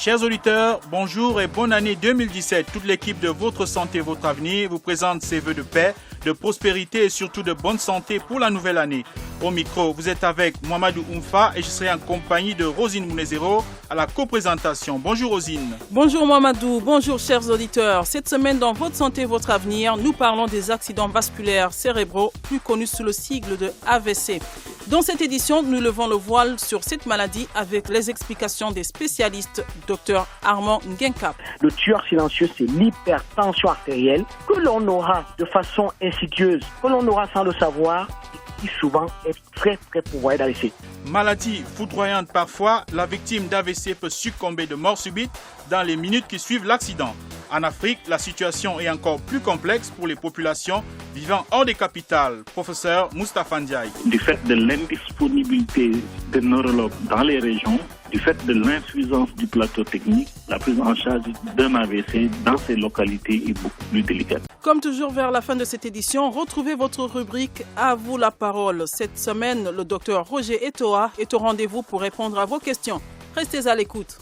Chers auditeurs, bonjour et bonne année 2017. Toute l'équipe de Votre Santé, Votre Avenir vous présente ses vœux de paix, de prospérité et surtout de bonne santé pour la nouvelle année. Au micro, vous êtes avec Mohamedou Oumfa et je serai en compagnie de Rosine Mounezero à la coprésentation. Bonjour Rosine. Bonjour Mohamedou, bonjour chers auditeurs. Cette semaine dans Votre Santé, Votre Avenir, nous parlons des accidents vasculaires cérébraux, plus connus sous le sigle de AVC. Dans cette édition, nous levons le voile sur cette maladie avec les explications des spécialistes, Dr Armand Ngenkap. Le tueur silencieux, c'est l'hypertension artérielle que l'on aura de façon insidieuse, que l'on aura sans le savoir et qui souvent est très pourvoyeur d'AVC. Maladie foudroyante parfois, la victime d'AVC peut succomber de mort subite dans les minutes qui suivent l'accident. En Afrique, la situation est encore plus complexe pour les populations vivant hors des capitales. Professeur Moustapha Ndiaye. Du fait de l'indisponibilité des neurologues dans les régions, du fait de l'insuffisance du plateau technique, la prise en charge d'un AVC dans ces localités est beaucoup plus délicate. Comme toujours vers la fin de cette édition, retrouvez votre rubrique « À vous la parole ». Cette semaine, le docteur Roger Etoa est au rendez-vous pour répondre à vos questions. Restez à l'écoute.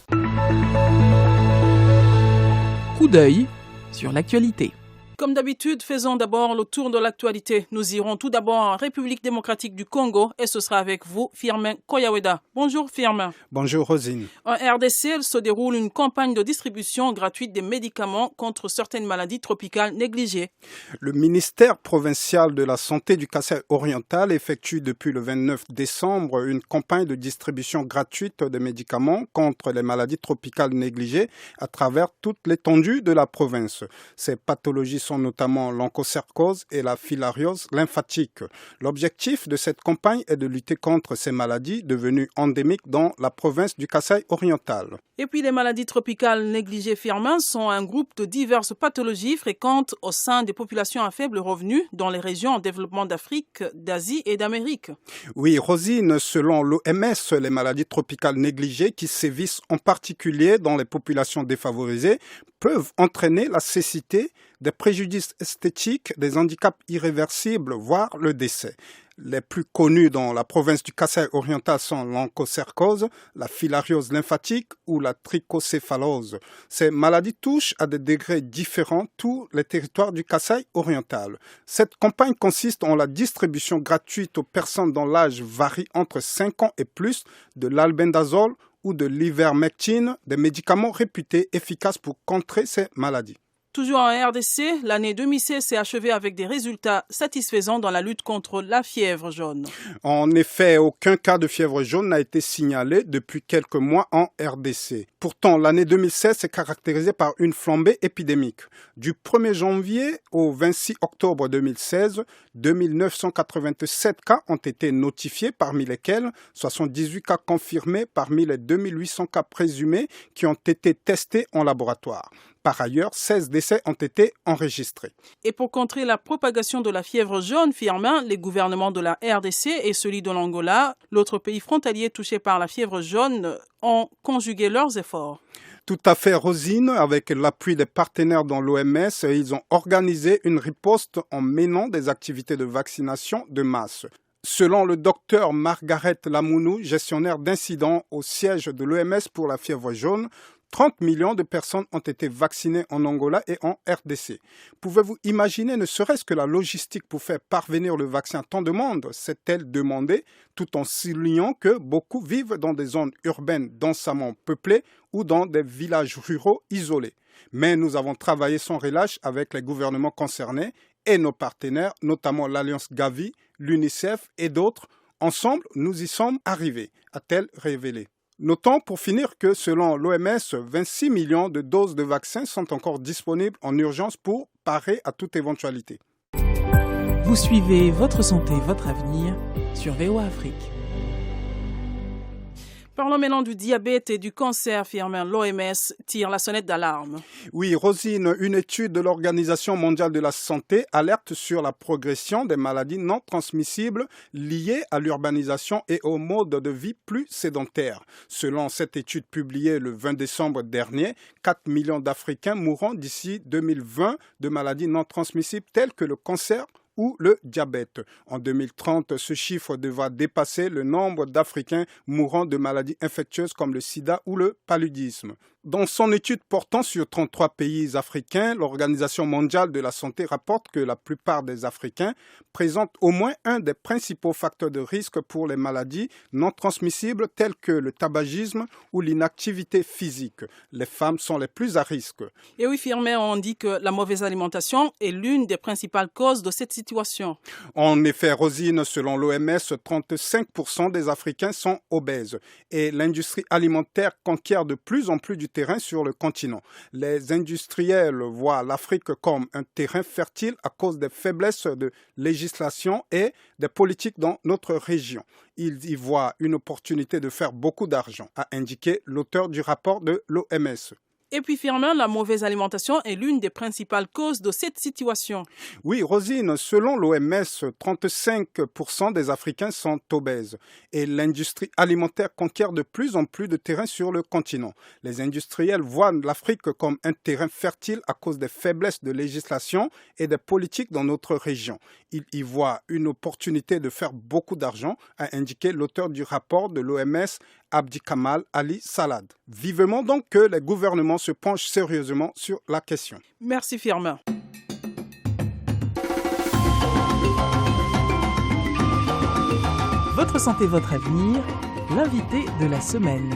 Coup d'œil sur l'actualité. Comme d'habitude, faisons d'abord le tour de l'actualité. Nous irons tout d'abord en République démocratique du Congo et ce sera avec vous, Firmin Koyaweda. Bonjour Firmin. Bonjour Rosine. En RDC, il se déroule une campagne de distribution gratuite des médicaments contre certaines maladies tropicales négligées. Le ministère provincial de la Santé du Kasaï oriental effectue depuis le 29 décembre une campagne de distribution gratuite des médicaments contre les maladies tropicales négligées à travers toute l'étendue de la province. Ces pathologies sont notamment l'onchocercose et la filariose lymphatique. L'objectif de cette campagne est de lutter contre ces maladies devenues endémiques dans la province du Kasaï oriental. Et puis les maladies tropicales négligées, Firmin, sont un groupe de diverses pathologies fréquentes au sein des populations à faible revenu dans les régions en développement d'Afrique, d'Asie et d'Amérique. Oui, Rosine, selon l'OMS, les maladies tropicales négligées qui sévissent en particulier dans les populations défavorisées peuvent entraîner la cécité, des préjudices esthétiques, des handicaps irréversibles, voire le décès. Les plus connus dans la province du Kasaï oriental sont l'onchocercose, la filariose lymphatique ou la trichocéphalose. Ces maladies touchent à des degrés différents tous les territoires du Kasaï oriental. Cette campagne consiste en la distribution gratuite aux personnes dont l'âge varie entre 5 ans et plus de l'albendazole ou de l'ivermectine, des médicaments réputés efficaces pour contrer ces maladies. Toujours en RDC, l'année 2016 s'est achevée avec des résultats satisfaisants dans la lutte contre la fièvre jaune. En effet, aucun cas de fièvre jaune n'a été signalé depuis quelques mois en RDC. Pourtant, l'année 2016 s'est caractérisée par une flambée épidémique. Du 1er janvier au 26 octobre 2016, 2987 cas ont été notifiés, parmi lesquels 78 cas confirmés parmi les 2800 cas présumés qui ont été testés en laboratoire. Par ailleurs, 16 décès ont été enregistrés. Et pour contrer la propagation de la fièvre jaune, Firmin, les gouvernements de la RDC et celui de l'Angola, l'autre pays frontalier touché par la fièvre jaune, ont conjugué leurs efforts. Tout à fait, Rosine. Avec l'appui des partenaires dans l'OMS, ils ont organisé une riposte en menant des activités de vaccination de masse. Selon le docteur Margaret Lamounou, gestionnaire d'incidents au siège de l'OMS pour la fièvre jaune, 30 millions de personnes ont été vaccinées en Angola et en RDC. Pouvez-vous imaginer ne serait-ce que la logistique pour faire parvenir le vaccin à tant de monde, s'est-elle demandé, tout en soulignant que beaucoup vivent dans des zones urbaines densément peuplées ou dans des villages ruraux isolés. Mais nous avons travaillé sans relâche avec les gouvernements concernés et nos partenaires, notamment l'Alliance Gavi, l'UNICEF et d'autres. Ensemble, nous y sommes arrivés, a-t-elle révélé. Notons pour finir que selon l'OMS, 26 millions de doses de vaccins sont encore disponibles en urgence pour parer à toute éventualité. Vous suivez Votre Santé, Votre Avenir sur VOA Afrique. Parlons maintenant du diabète et du cancer, Firmin. L'OMS tire la sonnette d'alarme. Oui, Rosine, une étude de l'Organisation mondiale de la santé alerte sur la progression des maladies non transmissibles liées à l'urbanisation et au mode de vie plus sédentaire. Selon cette étude publiée le 20 décembre dernier, 4 millions d'Africains mourront d'ici 2020 de maladies non transmissibles telles que le cancer ou le diabète. En 2030, ce chiffre devra dépasser le nombre d'Africains mourant de maladies infectieuses comme le sida ou le paludisme. Dans son étude portant sur 33 pays africains, l'Organisation mondiale de la santé rapporte que la plupart des Africains présentent au moins un des principaux facteurs de risque pour les maladies non transmissibles telles que le tabagisme ou l'inactivité physique. Les femmes sont les plus à risque. Et oui, Firmin, on dit que la mauvaise alimentation est l'une des principales causes de cette situation. En effet, Rosine, selon l'OMS, 35% des Africains sont obèses et l'industrie alimentaire conquiert de plus en plus du terrain sur le continent. Les industriels voient l'Afrique comme un terrain fertile à cause des faiblesses de législation et des politiques dans notre région. Ils y voient une opportunité de faire beaucoup d'argent, a indiqué l'auteur du rapport de l'OMS. Et puis, Firmin, la mauvaise alimentation est l'une des principales causes de cette situation. Oui, Rosine, selon l'OMS, 35% des Africains sont obèses et l'industrie alimentaire conquiert de plus en plus de terrain sur le continent. Les industriels voient l'Afrique comme un terrain fertile à cause des faiblesses de législation et des politiques dans notre région. Ils y voient une opportunité de faire beaucoup d'argent, a indiqué l'auteur du rapport de l'OMS, Abdi Kamal Ali Salad. Vivement donc que les gouvernements se penchent sérieusement sur la question. Merci Firmin. Votre santé, votre avenir, l'invité de la semaine.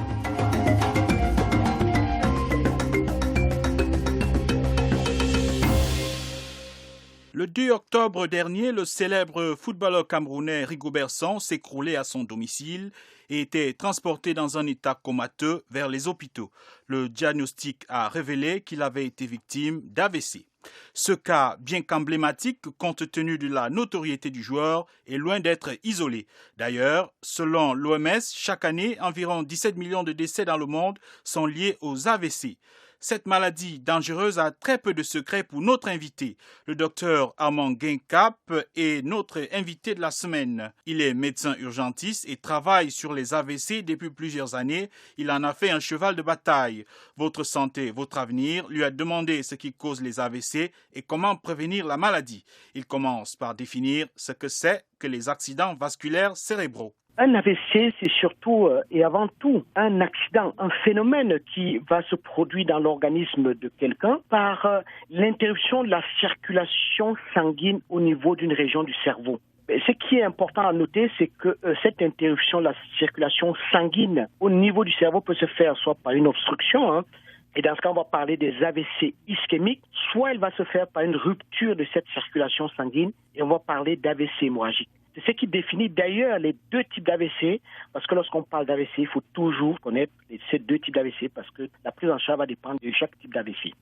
Le 2 octobre dernier, le célèbre footballeur camerounais Rigobert Song s'écroulait à son domicile et était transporté dans un état comateux vers les hôpitaux. Le diagnostic a révélé qu'il avait été victime d'AVC. Ce cas, bien qu'emblématique compte tenu de la notoriété du joueur, est loin d'être isolé. D'ailleurs, selon l'OMS, chaque année, environ 17 millions de décès dans le monde sont liés aux AVC. Cette maladie dangereuse a très peu de secrets pour notre invité. Le docteur Armand Guincap est notre invité de la semaine. Il est médecin urgentiste et travaille sur les AVC depuis plusieurs années. Il en a fait un cheval de bataille. Votre santé, votre avenir lui a demandé ce qui cause les AVC et comment prévenir la maladie. Il commence par définir ce que c'est que les accidents vasculaires cérébraux. Un AVC, c'est surtout et avant tout un accident, un phénomène qui va se produire dans l'organisme de quelqu'un par l'interruption de la circulation sanguine au niveau d'une région du cerveau. Ce qui est important à noter, c'est que cette interruption de la circulation sanguine au niveau du cerveau peut se faire soit par une obstruction, et dans ce cas, on va parler des AVC ischémiques, soit elle va se faire par une rupture de cette circulation sanguine, et on va parler d'AVC hémorragique. C'est ce qui définit d'ailleurs les deux types d'AVC, parce que lorsqu'on parle d'AVC, il faut toujours connaître ces deux types d'AVC, parce que la prise en charge va dépendre de chaque type d'AVC.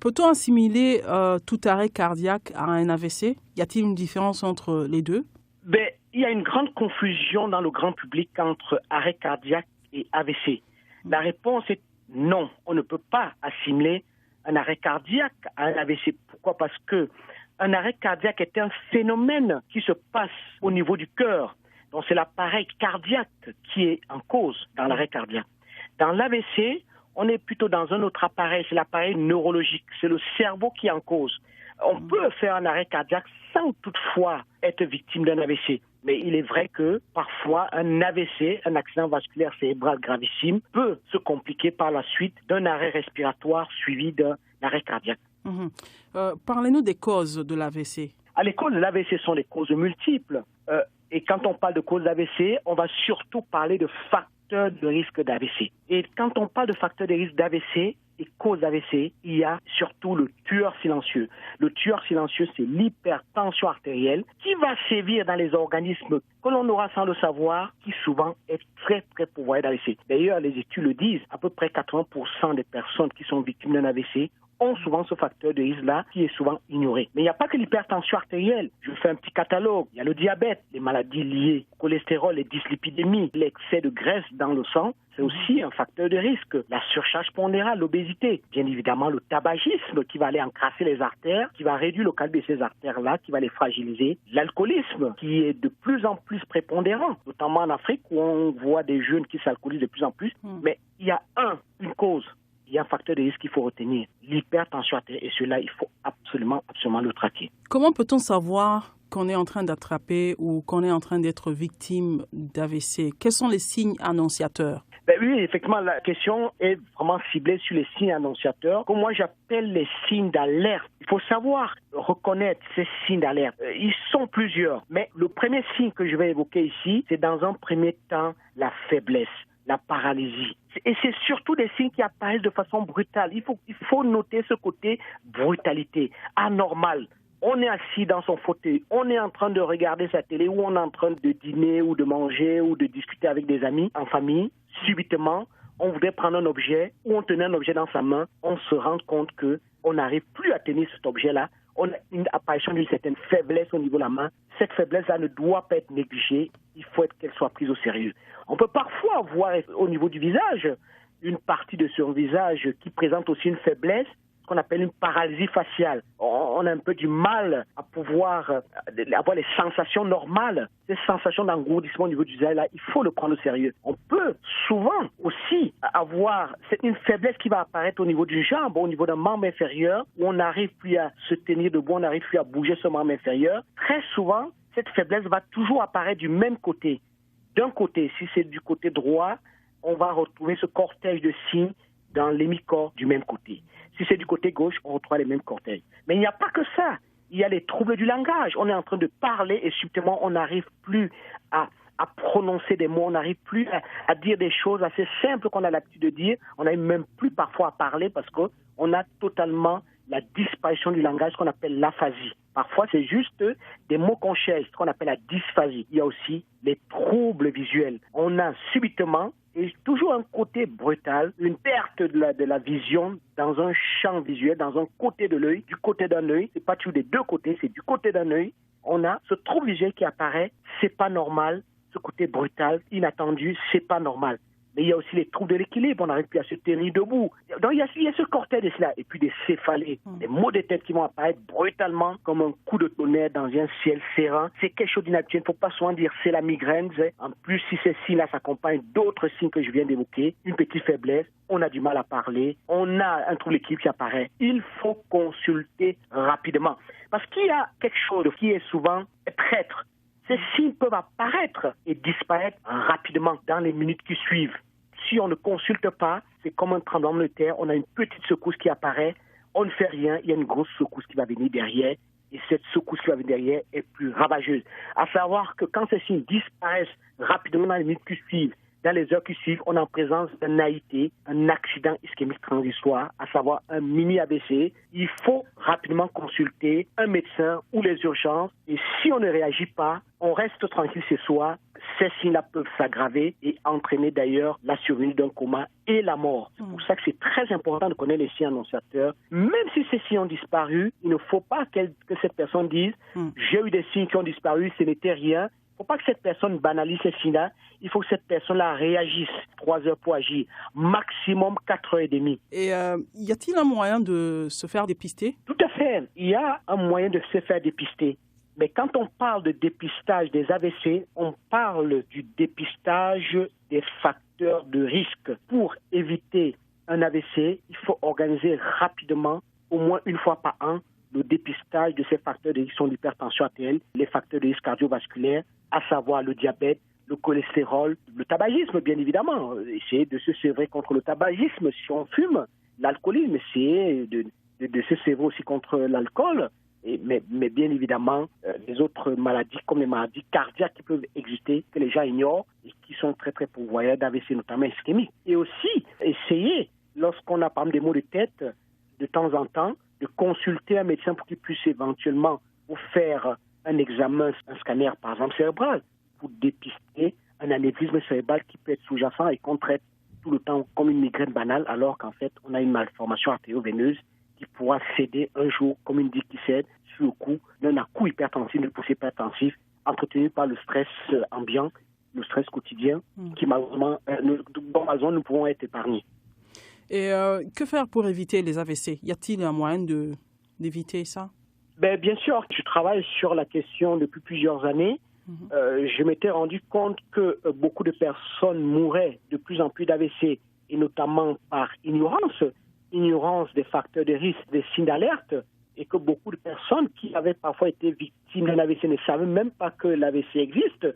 Peut-on assimiler tout arrêt cardiaque à un AVC? Y a-t-il une différence entre les deux? Il y a une grande confusion dans le grand public entre arrêt cardiaque et AVC. La réponse est non, on ne peut pas assimiler un arrêt cardiaque à un AVC. Pourquoi? Parce que un arrêt cardiaque est un phénomène qui se passe au niveau du cœur. Donc c'est l'appareil cardiaque qui est en cause dans l'arrêt cardiaque. Dans l'AVC, on est plutôt dans un autre appareil, c'est l'appareil neurologique, c'est le cerveau qui est en cause. On peut faire un arrêt cardiaque sans toutefois être victime d'un AVC. Mais il est vrai que parfois un AVC, un accident vasculaire cérébral gravissime, peut se compliquer par la suite d'un arrêt respiratoire suivi d'un arrêt cardiaque. Parlez-nous des causes de l'AVC. Les causes de l'AVC sont des causes multiples. Et quand on parle de causes d'AVC, on va surtout parler de facteurs de risque d'AVC. Et quand on parle de facteurs de risque d'AVC et causes d'AVC, il y a surtout le tueur silencieux. Le tueur silencieux, c'est l'hypertension artérielle qui va sévir dans les organismes que l'on aura sans le savoir, qui souvent est très très pourvoyeur d'AVC. D'ailleurs, les études le disent, à peu près 80% des personnes qui sont victimes d'un AVC ont souvent ce facteur de risque-là qui est souvent ignoré. Mais il n'y a pas que l'hypertension artérielle. Je fais un petit catalogue. Il y a le diabète, les maladies liées au cholestérol, les dyslipidémies, l'excès de graisse dans le sang. C'est aussi un facteur de risque. La surcharge pondérale, l'obésité. Bien évidemment, le tabagisme qui va aller encrasser les artères, qui va réduire le calibre de ces artères-là, qui va les fragiliser. L'alcoolisme qui est de plus en plus prépondérant, notamment en Afrique où on voit des jeunes qui s'alcoolisent de plus en plus. Mais il y a une cause. Il y a un facteur de risque qu'il faut retenir, l'hypertension artérielle. Et cela, il faut absolument le traquer. Comment peut-on savoir qu'on est en train d'attraper ou qu'on est en train d'être victime d'AVC? Quels sont les signes annonciateurs? Oui, effectivement, la question est vraiment ciblée sur les signes annonciateurs, que moi j'appelle les signes d'alerte. Il faut savoir reconnaître ces signes d'alerte. Ils sont plusieurs, mais le premier signe que je vais évoquer ici, c'est dans un premier temps la faiblesse, la paralysie. Et c'est surtout des signes qui apparaissent de façon brutale. Il faut noter ce côté brutalité, anormal. On est assis dans son fauteuil, on est en train de regarder sa télé, ou on est en train de dîner ou de manger ou de discuter avec des amis en famille. Subitement, on voudrait prendre un objet, ou on tenait un objet dans sa main, on se rend compte qu'on n'arrive plus à tenir cet objet-là. On a une apparition d'une certaine faiblesse au niveau de la main. Cette faiblesse-là ne doit pas être négligée. Il faut qu'elle soit prise au sérieux. On peut parfois voir au niveau du visage une partie de son visage qui présente aussi une faiblesse, ce qu'on appelle une paralysie faciale. On a un peu du mal à pouvoir avoir les sensations normales, ces sensations d'engourdissement au niveau du visage. Là, il faut le prendre au sérieux. On peut souvent aussi avoir une faiblesse qui va apparaître au niveau d'une jambe, au niveau d'un membre inférieur, où on n'arrive plus à se tenir debout, on n'arrive plus à bouger ce membre inférieur. Très souvent, cette faiblesse va toujours apparaître du même côté. D'un côté, si c'est du côté droit, on va retrouver ce cortège de signes dans l'hémicorps du même côté. Si c'est du côté gauche, on retrouve les mêmes cortèges. Mais il n'y a pas que ça. Il y a les troubles du langage. On est en train de parler et subitement, on n'arrive plus à prononcer des mots, on n'arrive plus à dire des choses assez simples qu'on a l'habitude de dire. On n'arrive même plus parfois à parler parce qu'on a totalement la disparition du langage, ce qu'on appelle l'aphasie. Parfois, c'est juste des mots qu'on cherche, ce qu'on appelle la dysphasie. Il y a aussi les troubles visuels. On a subitement, et toujours un côté brutal, une perte de la vision dans un champ visuel, dans un côté de l'œil, du côté d'un œil. C'est pas toujours des deux côtés, c'est du côté d'un œil. On a ce trouble visuel qui apparaît, c'est pas normal. Ce côté brutal, inattendu, c'est pas normal. Mais il y a aussi les troubles de l'équilibre, on n'arrive plus à se tenir debout. Donc il y a ce cortège de cela, et puis des céphalées, des maux de tête qui vont apparaître brutalement comme un coup de tonnerre dans un ciel serein. C'est quelque chose d'inhabituel, il ne faut pas souvent dire c'est la migraine. En plus, si ces signes-là s'accompagnent d'autres signes que je viens d'évoquer, une petite faiblesse, on a du mal à parler, on a un trouble d'équilibre qui apparaît. Il faut consulter rapidement. Parce qu'il y a quelque chose qui est souvent traître. Ces signes peuvent apparaître et disparaître rapidement dans les minutes qui suivent. Si on ne consulte pas, c'est comme un tremblement de terre, on a une petite secousse qui apparaît, on ne fait rien, il y a une grosse secousse qui va venir derrière, et cette secousse qui va venir derrière est plus ravageuse. À savoir que quand ces signes disparaissent rapidement dans les minutes qui suivent, dans les heures qui suivent, on est en présence d'un AIT, un accident ischémique transitoire, à savoir un mini-AVC. Il faut rapidement consulter un médecin ou les urgences. Et si on ne réagit pas, on reste tranquille ce soir. Ces signes-là peuvent s'aggraver et entraîner d'ailleurs la survenue d'un coma et la mort. C'est pour ça que c'est très important de connaître les signes annonciateurs. Même si ces signes ont disparu, il ne faut pas que cette personne dise « j'ai eu des signes qui ont disparu, ce n'était rien ». Il ne faut pas que cette personne banalise ces signes-là. Il faut que cette personne-là réagisse 3 heures pour agir. Maximum 4h30. Et y a-t-il un moyen de se faire dépister? Tout à fait. Il y a un moyen de se faire dépister. Mais quand on parle de dépistage des AVC, on parle du dépistage des facteurs de risque. Pour éviter un AVC, il faut organiser rapidement, au moins une fois par an, le dépistage de ces facteurs de risque sont l'hypertension artérielle, les facteurs de risque cardiovasculaires, à savoir le diabète, le cholestérol, le tabagisme, bien évidemment. Essayer de se sévrer contre le tabagisme si on fume, l'alcoolisme, essayer de se sévrer aussi contre l'alcool. Mais bien évidemment, les autres maladies, comme les maladies cardiaques qui peuvent exister, que les gens ignorent et qui sont très, très pourvoyeurs d'AVC, notamment ischémique. Et aussi, essayer, lorsqu'on a par exemple des maux de tête, de temps en temps, de consulter un médecin pour qu'il puisse éventuellement vous faire un examen, un scanner par exemple cérébral, pour dépister un anévrisme cérébral qui peut être sous-jacent et qu'on traite tout le temps comme une migraine banale, alors qu'en fait on a une malformation artério-veineuse qui pourra céder un jour comme une digue qui cède sur le coup d'un à-coup hypertensif, d'un poussée hypertensif, entretenu par le stress ambiant, le stress quotidien, qui malheureusement, nous pouvons être épargnés. Et que faire pour éviter les AVC? Y a-t-il un moyen d'éviter ça? Bien sûr, je travaille sur la question depuis plusieurs années. Je m'étais rendu compte que beaucoup de personnes mouraient de plus en plus d'AVC, et notamment par ignorance des facteurs de risque, des signes d'alerte, et que beaucoup de personnes qui avaient parfois été victimes d'un AVC ne savaient même pas que l'AVC existe.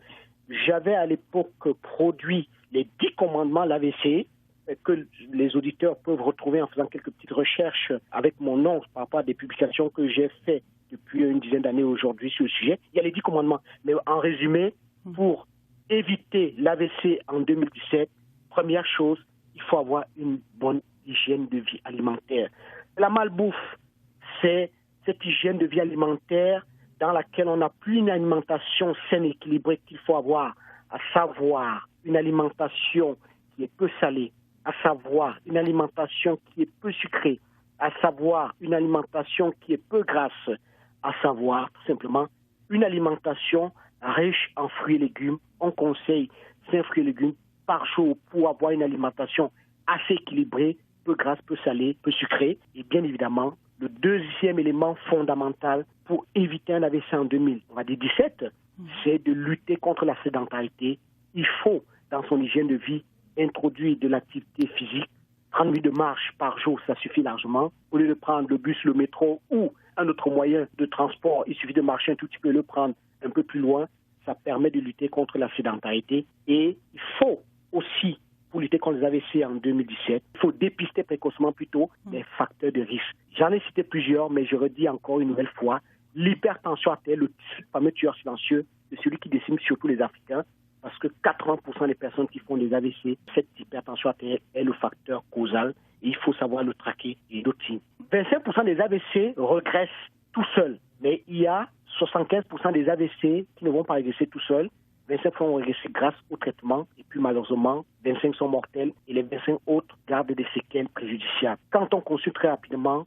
J'avais à l'époque produit les 10 commandements de l'AVC que les auditeurs peuvent retrouver en faisant quelques petites recherches avec mon nom par rapport à des publications que j'ai faites depuis une dizaine d'années aujourd'hui sur le sujet. Il y a les 10 commandements. Mais en résumé, pour éviter l'AVC en 2017, première chose, il faut avoir une bonne hygiène de vie alimentaire. La malbouffe, c'est cette hygiène de vie alimentaire dans laquelle on n'a plus une alimentation saine et équilibrée qu'il faut avoir, à savoir une alimentation qui est peu salée, à savoir une alimentation qui est peu sucrée, à savoir une alimentation qui est peu grasse, à savoir tout simplement une alimentation riche en fruits et légumes. On conseille 5 fruits et légumes par jour pour avoir une alimentation assez équilibrée, peu grasse, peu salée, peu sucrée. Et bien évidemment, le deuxième élément fondamental pour éviter un AVC en 2017, c'est de lutter contre la sédentarité. Il faut, dans son hygiène de vie, introduire de l'activité physique. 30 minutes de marche par jour, ça suffit largement. Au lieu de prendre le bus, le métro ou un autre moyen de transport, il suffit de marcher un tout petit peu, le prendre un peu plus loin. Ça permet de lutter contre la sédentarité. Et il faut aussi, pour lutter contre les AVC en 2017, il faut dépister précocement plutôt les facteurs de risque. J'en ai cité plusieurs, mais je redis encore une nouvelle fois, l'hypertension artérielle, le fameux tueur silencieux, c'est celui qui décime surtout les Africains, parce que 80% des personnes qui font des AVC, cette hypertension artérielle est le facteur causal, et il faut savoir le traquer et d'autres signes. 25% des AVC regressent tout seuls, mais il y a 75% des AVC qui ne vont pas régresser tout seuls. 25% vont régresser grâce au traitement, et puis malheureusement, 25 sont mortels et les 25 autres gardent des séquelles préjudiciables. Quand on consulte très rapidement,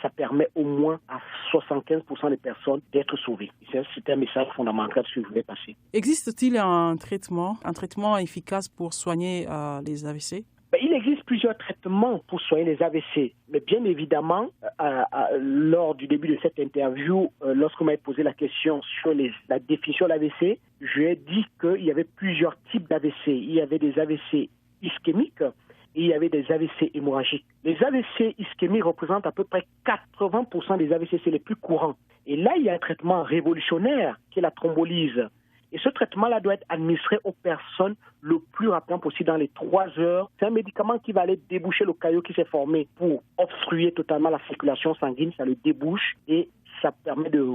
ça permet au moins à 75% des personnes d'être sauvées. C'est un message fondamental que je voulais passer. Existe-t-il un traitement efficace pour soigner les AVC? Il existe plusieurs traitements pour soigner les AVC, mais bien évidemment, lors du début de cette interview, lorsqu'on m'avait posé la question sur la définition de l'AVC, je lui ai dit qu'il y avait plusieurs types d'AVC. Il y avait des AVC ischémiques et il y avait des AVC hémorragiques. Les AVC ischémiques représentent à peu près 80% des AVC, c'est les plus courants. Et là, il y a un traitement révolutionnaire qui est la thrombolyse. Et ce traitement-là doit être administré aux personnes le plus rapidement possible, dans les 3 heures. C'est un médicament qui va aller déboucher le caillot qui s'est formé pour obstruer totalement la circulation sanguine. Ça le débouche et ça permet de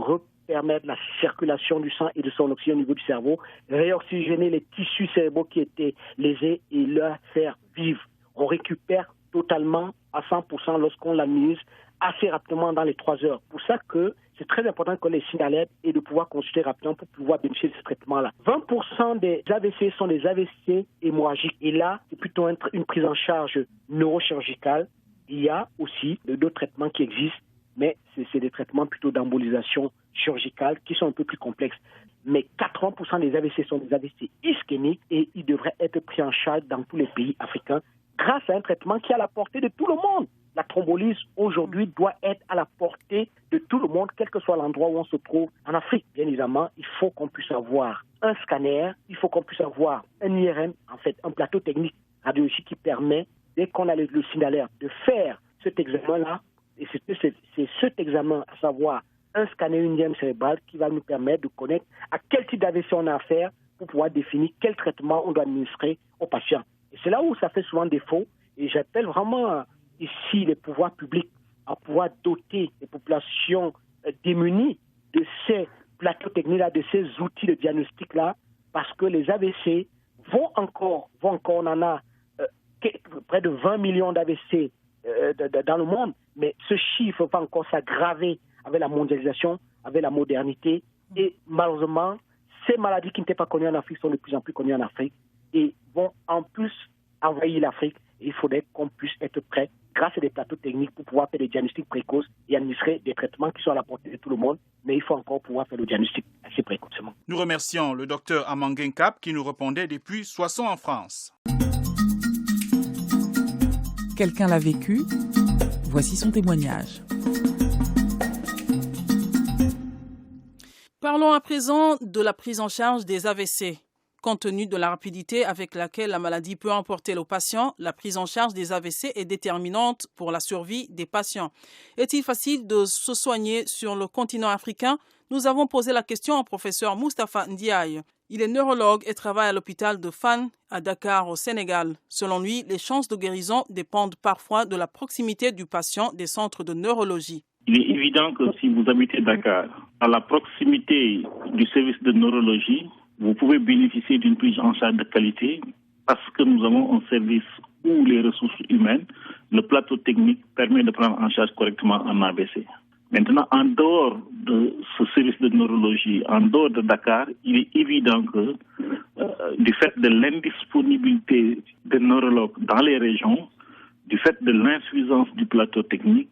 permettre la circulation du sang et de son oxygène au niveau du cerveau, réoxygéner les tissus cérébraux qui étaient lésés et leur faire vivre. On récupère totalement à 100% lorsqu'on l'administre assez rapidement dans les 3 heures. Pour ça que c'est très important qu'on ait les signes d'alerte et de pouvoir consulter rapidement pour pouvoir bénéficier de ce traitement-là. 20% des AVC sont des AVC hémorragiques. Et là, c'est plutôt une prise en charge neurochirurgicale. Il y a aussi d'autres traitements qui existent, mais c'est des traitements plutôt d'embolisation chirurgicale qui sont un peu plus complexes. Mais 80% des AVC sont des AVC ischémiques et ils devraient être pris en charge dans tous les pays africains grâce à un traitement qui est à la portée de tout le monde. La thrombolyse, aujourd'hui, doit être à la portée de tout le monde, quel que soit l'endroit où on se trouve en Afrique. Bien évidemment, il faut qu'on puisse avoir un scanner, il faut qu'on puisse avoir un IRM, en fait, un plateau technique radiologique qui permet, dès qu'on a le signe d'alerte, de faire cet examen-là. Et c'est cet examen, à savoir un scanner unième cérébral, qui va nous permettre de connaître à quel type d'AVC on a affaire pour pouvoir définir quel traitement on doit administrer aux patients. Et c'est là où ça fait souvent défaut. Et j'appelle vraiment ici les pouvoirs publics à pouvoir doter les populations démunies de ces plateaux techniques-là, de ces outils de diagnostic-là, parce que les AVC vont encore, on en a près de 20 millions d'AVC dans le monde, mais ce chiffre va encore s'aggraver avec la mondialisation, avec la modernité, et malheureusement, ces maladies qui n'étaient pas connues en Afrique sont de plus en plus connues en Afrique et vont en plus envahir l'Afrique. Et il faudrait qu'on puisse être prêt, grâce à des plateaux techniques, pour pouvoir faire des diagnostics précoces et administrer des traitements qui sont à la portée de tout le monde. Mais il faut encore pouvoir faire le diagnostic assez précocement. Nous remercions le docteur Amanguin Cap qui nous répondait depuis Soissons en France. Quelqu'un l'a vécu. Voici son témoignage. Parlons à présent de la prise en charge des AVC. Compte tenu de la rapidité avec laquelle la maladie peut emporter le patient, la prise en charge des AVC est déterminante pour la survie des patients. Est-il facile de se soigner sur le continent africain? Nous avons posé la question au professeur Moustapha Ndiaye. Il est neurologue et travaille à l'hôpital de Fann à Dakar au Sénégal. Selon lui, les chances de guérison dépendent parfois de la proximité du patient des centres de neurologie. Il est évident que si vous habitez Dakar, à la proximité du service de neurologie, vous pouvez bénéficier d'une prise en charge de qualité parce que nous avons un service où les ressources humaines, le plateau technique permet de prendre en charge correctement un AVC. Maintenant, en dehors de ce service de neurologie, en dehors de Dakar, il est évident que du fait de l'indisponibilité des neurologues dans les régions, du fait de l'insuffisance du plateau technique,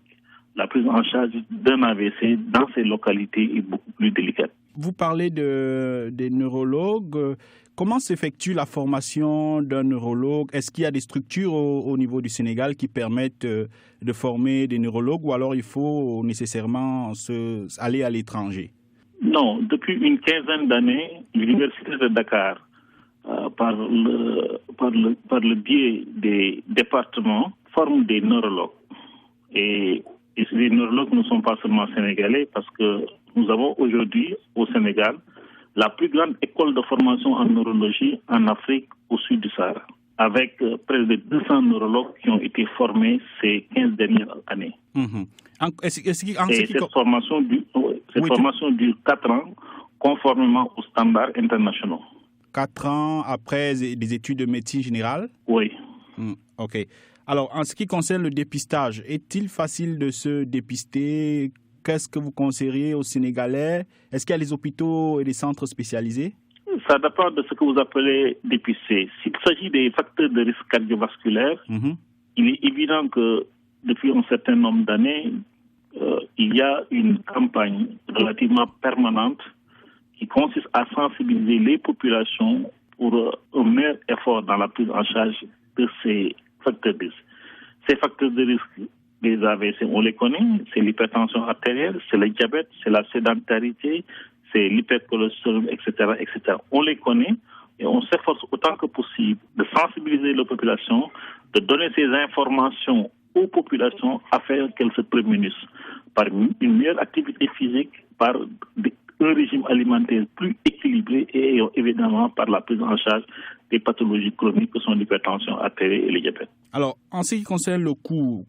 la prise en charge d'un AVC dans ces localités est beaucoup plus délicate. Vous parlez des neurologues. Comment s'effectue la formation d'un neurologue? Est-ce qu'il y a des structures au niveau du Sénégal qui permettent de former des neurologues ou alors il faut nécessairement aller à l'étranger? Non, depuis une quinzaine d'années, l'Université de Dakar, par le biais des départements, forme des neurologues. Et les neurologues ne sont pas seulement sénégalais parce que nous avons aujourd'hui au Sénégal la plus grande école de formation en neurologie en Afrique au sud du Sahara, avec près de 200 neurologues qui ont été formés ces 15 dernières années. Cette formation dure 4 ans, conformément aux standards internationaux. 4 ans après des études de médecine générale? Oui. OK. Alors, en ce qui concerne le dépistage, est-il facile de se dépister? Qu'est-ce que vous conseilleriez aux Sénégalais? Est-ce qu'il y a des hôpitaux et des centres spécialisés? Ça dépend de ce que vous appelez dépister. S'il s'agit des facteurs de risque cardiovasculaire, il est évident que depuis un certain nombre d'années, il y a une campagne relativement permanente qui consiste à sensibiliser les populations pour un meilleur effort dans la prise en charge de ces facteurs de risque. Ces facteurs de risque des AVC, on les connaît, c'est l'hypertension artérielle, c'est le diabète, c'est la sédentarité, c'est l'hypercholestérolémie, etc., etc. On les connaît et on s'efforce autant que possible de sensibiliser la population, de donner ces informations aux populations afin qu'elles se prémunissent par une meilleure activité physique, par un régime alimentaire plus équilibré et évidemment par la prise en charge des pathologies chroniques que sont l'hypertension artérielle et le diabète. Alors, en ce qui concerne le coût,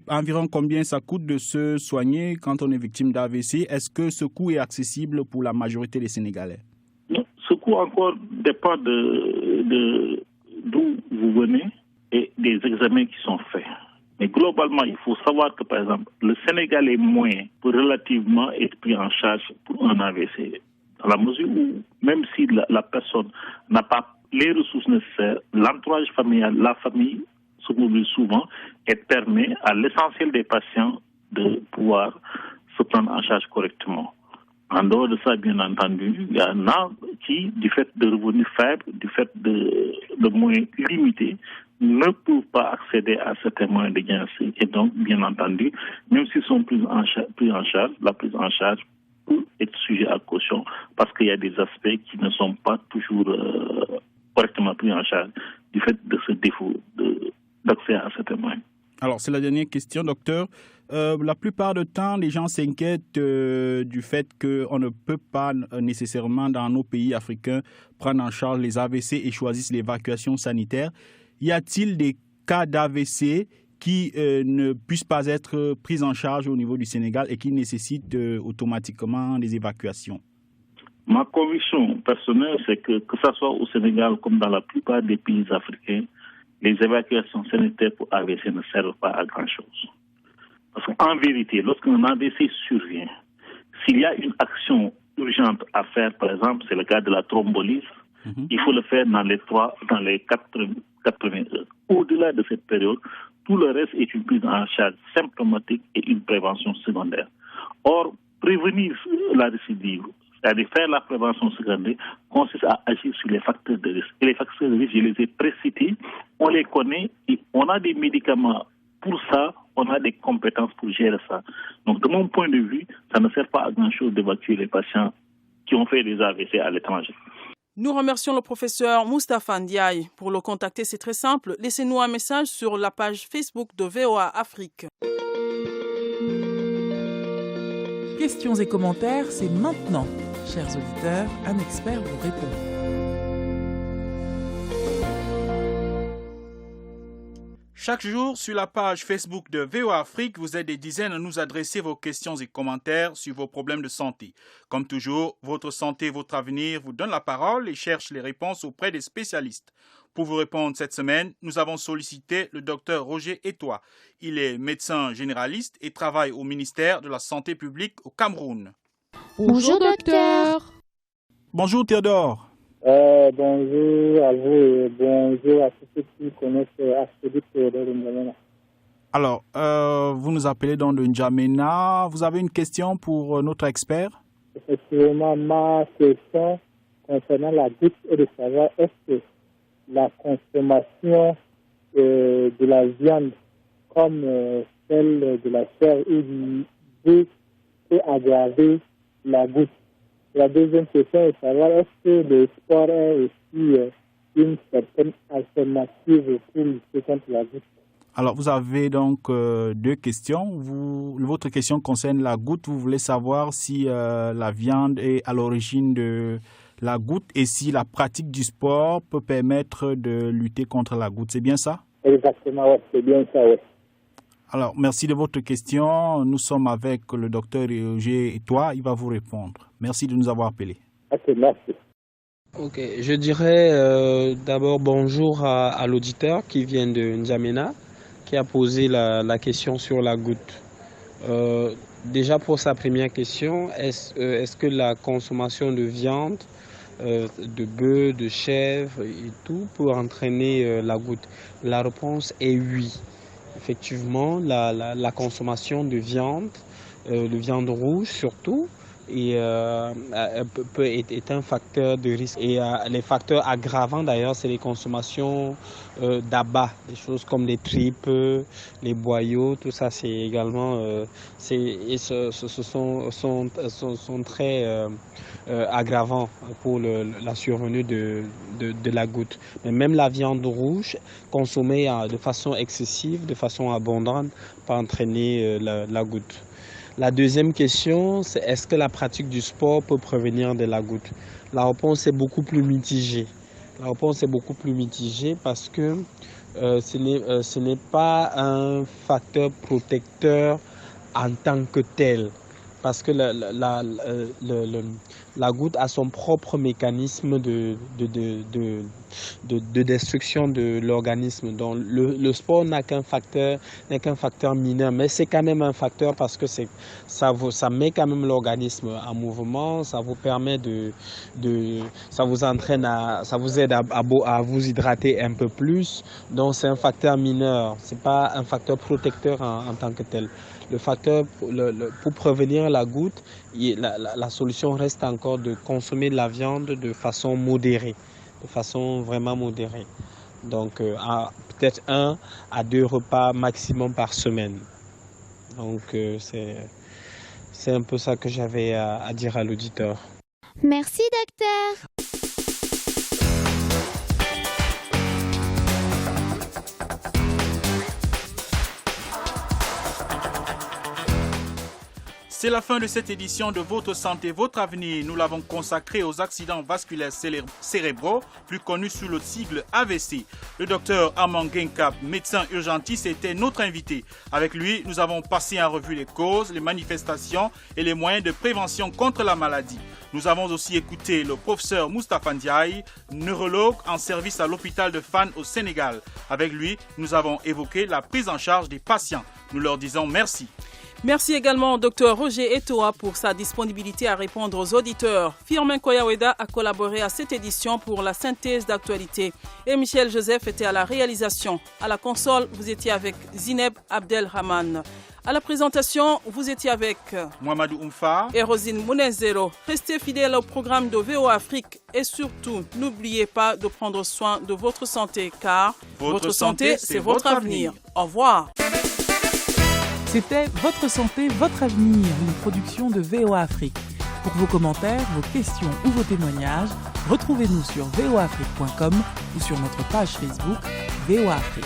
environ combien ça coûte de se soigner quand on est victime d'AVC? Est-ce que ce coût est accessible pour la majorité des Sénégalais? Non, ce coût encore dépend d'où vous venez et des examens qui sont faits. Mais globalement, il faut savoir que, par exemple, le Sénégalais moyen peut relativement être pris en charge pour un AVC. Dans la mesure où, même si la personne n'a pas les ressources nécessaires, l'entourage familial, la famille se mobilise souvent et permet à l'essentiel des patients de pouvoir se prendre en charge correctement. En dehors de ça, bien entendu, il y en a qui, du fait de revenus faibles, du fait de moyens limités, ne peuvent pas accéder à certains moyens de diagnostic. Et donc, bien entendu, même s'ils sont pris en charge, la prise en charge peut être sujet à caution parce qu'il y a des aspects qui ne sont pas toujours correctement pris en charge du fait de ce défaut d'accès à certains moyens. Alors, c'est la dernière question, docteur. La plupart du temps, les gens s'inquiètent du fait qu'on ne peut pas nécessairement, dans nos pays africains, prendre en charge les AVC et choisissent l'évacuation sanitaire. Y a-t-il des cas d'AVC qui ne puissent pas être pris en charge au niveau du Sénégal et qui nécessitent automatiquement des évacuations? Ma conviction personnelle, c'est que ce soit au Sénégal comme dans la plupart des pays africains, les évacuations sanitaires pour AVC ne servent pas à grand-chose. Parce qu'en vérité, lorsqu'un AVC survient, s'il y a une action urgente à faire, par exemple, c'est le cas de la thrombolyse, il faut le faire dans les 80 heures. Au-delà de cette période, tout le reste est une prise en charge symptomatique et une prévention secondaire. Or, prévenir la récidive, c'est-à-dire faire la prévention secondaire, consiste à agir sur les facteurs de risque. Et les facteurs de risque, je les ai précités, on les connaît et on a des médicaments pour ça, on a des compétences pour gérer ça. Donc, de mon point de vue, ça ne sert pas à grand-chose d'évacuer les patients qui ont fait des AVC à l'étranger. Nous remercions le professeur Moustapha Ndiaye. Pour le contacter, c'est très simple. Laissez-nous un message sur la page Facebook de VOA Afrique. Questions et commentaires, c'est maintenant. Chers auditeurs, un expert vous répond. Chaque jour, sur la page Facebook de VOA Afrique, vous êtes des dizaines à nous adresser vos questions et commentaires sur vos problèmes de santé. Comme toujours, Votre santé, votre avenir vous donne la parole et cherche les réponses auprès des spécialistes. Pour vous répondre cette semaine, nous avons sollicité le Dr Roger Etoa. Il est médecin généraliste et travaille au ministère de la Santé publique au Cameroun. Bonjour docteur. Bonjour Théodore. Bonjour à vous et bonjour à tous ceux qui connaissent Astrid Théodore N'Djamena. Alors, vous nous appelez donc de N'Djamena. Vous avez une question pour notre expert? Effectivement, ma question concernant la goutte est de savoir est-ce que la consommation de la viande comme celle de la chair ou du bœuf peut aggraver la goutte. La deuxième question est de savoir est-ce que le sport est aussi une certaine alternative pour lutter contre la goutte. Alors, vous avez donc deux questions. Votre question concerne la goutte. Vous voulez savoir si la viande est à l'origine de la goutte et si la pratique du sport peut permettre de lutter contre la goutte. C'est bien ça? Exactement, oui, c'est bien ça, oui. Alors, merci de votre question. Nous sommes avec le docteur Roger Etoa. Il va vous répondre. Merci de nous avoir appelés. Ok, merci. Ok, je dirais d'abord bonjour à l'auditeur qui vient de N'Djamena, qui a posé la question sur la goutte. Déjà pour sa première question, est-ce que la consommation de viande, de bœuf, de chèvre et tout peut entraîner la goutte? La réponse est oui. Effectivement, la consommation de viande rouge surtout, est un facteur de risque. Et les facteurs aggravants d'ailleurs, c'est les consommations d'abats, des choses comme les tripes, les boyaux, tout ça, c'est également sont très aggravants pour la survenue de la goutte. Mais même la viande rouge consommée de façon excessive, de façon abondante, peut entraîner la goutte. La deuxième question, c'est est-ce que la pratique du sport peut prévenir de la goutte? La réponse est beaucoup plus mitigée. La réponse est beaucoup plus mitigée parce que ce n'est pas un facteur protecteur en tant que tel. Parce que la goutte a son propre mécanisme de destruction de l'organisme. Donc le sport n'est qu'un facteur mineur, mais c'est quand même un facteur parce que ça met quand même l'organisme en mouvement, ça vous permet ça vous entraîne ça vous aide à vous hydrater un peu plus. Donc c'est un facteur mineur, c'est pas un facteur protecteur en tant que tel. Le facteur pour prévenir la goutte, la solution reste encore de consommer de la viande de façon modérée, de façon vraiment modérée. Donc peut-être 1 à 2 repas maximum par semaine. Donc c'est un peu ça que j'avais à dire à l'auditeur. Merci docteur. C'est la fin de cette édition de Votre santé, votre avenir. Nous l'avons consacrée aux accidents vasculaires cérébraux, plus connus sous le sigle AVC. Le docteur Armand Genkap, médecin urgentiste, était notre invité. Avec lui, nous avons passé en revue les causes, les manifestations et les moyens de prévention contre la maladie. Nous avons aussi écouté le professeur Moustapha Ndiaye, neurologue en service à l'hôpital de Fann au Sénégal. Avec lui, nous avons évoqué la prise en charge des patients. Nous leur disons merci. Merci également au Dr Roger Etoa pour sa disponibilité à répondre aux auditeurs. Firmin Koyaweda a collaboré à cette édition pour la synthèse d'actualité et Michel Joseph était à la réalisation. À la console, vous étiez avec Zineb Abdelrahman. À la présentation, vous étiez avec Mohamedou Oumfa et Rosine Mounezero. Restez fidèles au programme de VOA Afrique et surtout, n'oubliez pas de prendre soin de votre santé car votre santé, c'est votre avenir. Au revoir. C'était Votre santé, votre avenir, une production de VOA Afrique. Pour vos commentaires, vos questions ou vos témoignages, retrouvez-nous sur voaafrique.com ou sur notre page Facebook VOA Afrique.